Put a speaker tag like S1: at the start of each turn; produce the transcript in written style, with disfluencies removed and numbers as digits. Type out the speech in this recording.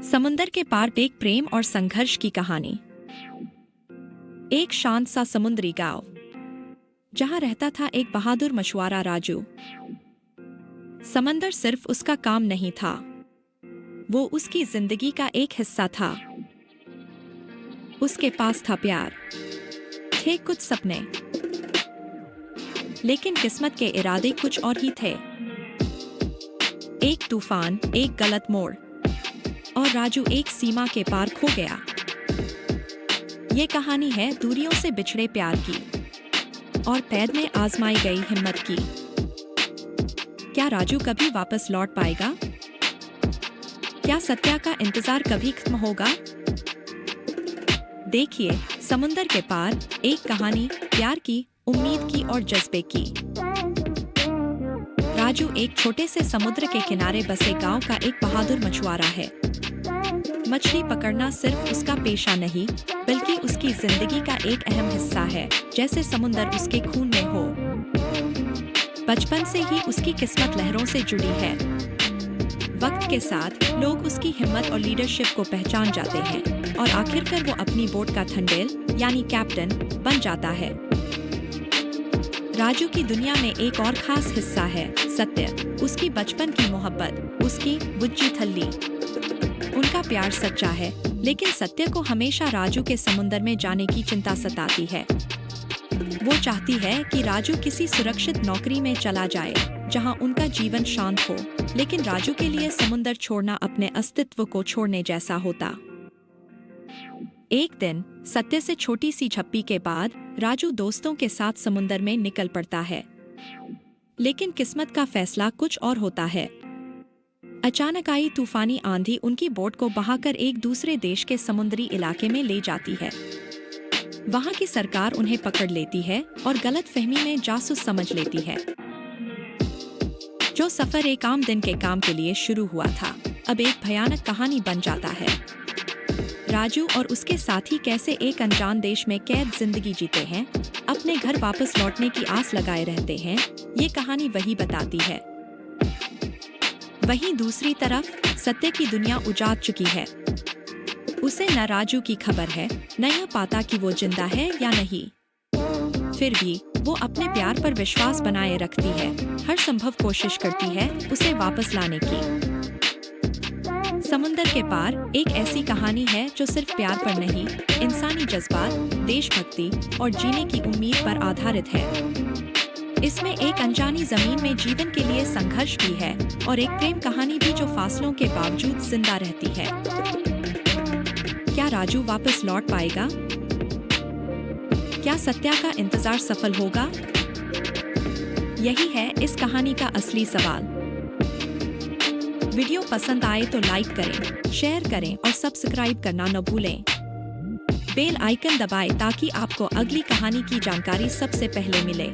S1: समुंदर के पार एक प्रेम और संघर्ष की कहानी। एक शांत सा समुद्री गांव जहां रहता था एक बहादुर मछुआरा राजू। समंदर सिर्फ उसका काम नहीं था, वो उसकी जिंदगी का एक हिस्सा था। उसके पास था प्यार, थे कुछ सपने, लेकिन किस्मत के इरादे कुछ और ही थे। एक तूफान, एक गलत मोड़, और राजू एक सीमा के पार खो गया। ये कहानी है दूरियों से बिछड़े प्यार की और कैद में आजमाई गई हिम्मत की। क्या राजू कभी वापस लौट पाएगा? क्या सत्या का इंतजार कभी खत्म होगा? देखिए समुंदर के पार, एक कहानी प्यार की, उम्मीद की और जज्बे की। राजू एक छोटे से समुद्र के किनारे बसे गांव का एक बहादुर मछुआरा है। मछली पकड़ना सिर्फ उसका पेशा नहीं, बल्कि उसकी जिंदगी का एक अहम हिस्सा है, जैसे समुंदर उसके खून में हो। बचपन से ही उसकी किस्मत लहरों से जुड़ी है। वक्त के साथ लोग उसकी हिम्मत और लीडरशिप को पहचान जाते हैं और आखिरकार वो अपनी बोट का थंडेल यानी कैप्टन बन जाता है। राजू की दुनिया में एक और खास हिस्सा है सत्य, उसकी बचपन की मोहब्बत, उसकी बुज्जी थल्ली। उनका प्यार सच्चा है, लेकिन सत्य को हमेशा राजू के समुंदर में जाने की चिंता सताती है। वो चाहती है कि राजू किसी सुरक्षित नौकरी में चला जाए जहां उनका जीवन शांत हो, लेकिन राजू के लिए समुंदर छोड़ना अपने अस्तित्व को छोड़ने जैसा होता। एक दिन सत्य से छोटी सी झप्पी के बाद राजू दोस्तों के साथ समुंदर में निकल पड़ता है, लेकिन किस्मत का फैसला कुछ और होता है। अचानक आई तूफानी आंधी उनकी बोट को बहाकर एक दूसरे देश के समुद्री इलाके में ले जाती है। वहां की सरकार उन्हें पकड़ लेती है और गलतफहमी में जासूस समझ लेती है। जो सफर एक आम दिन के काम के लिए शुरू हुआ था, अब एक भयानक कहानी बन जाता है। राजू और उसके साथी कैसे एक अनजान देश में कैद जिंदगी जीते हैं, अपने घर वापस लौटने की आस लगाए रहते हैं, ये कहानी वही बताती है। वहीं दूसरी तरफ सत्य की दुनिया उजाड़ चुकी है। उसे न राजू की खबर है, न यह पता कि वो जिंदा है या नहीं। फिर भी वो अपने प्यार पर विश्वास बनाए रखती है, हर संभव कोशिश करती है उसे वापस लाने की। समुंदर के पार एक ऐसी कहानी है जो सिर्फ प्यार पर नहीं, इंसानी जज्बात, देशभक्ति और जीने की उम्मीद पर आधारित है। इसमें एक अनजानी जमीन में जीवन के लिए संघर्ष भी है और एक प्रेम कहानी भी जो फासलों के बावजूद जिंदा रहती है। क्या राजू वापस लौट पाएगा? क्या सत्या का इंतजार सफल होगा? यही है इस कहानी का असली सवाल। वीडियो पसंद आए तो लाइक करें, शेयर करें और सब्सक्राइब करना न भूलें। बेल आइकन दबाएं ताकि आपको अगली कहानी की जानकारी सबसे पहले मिले।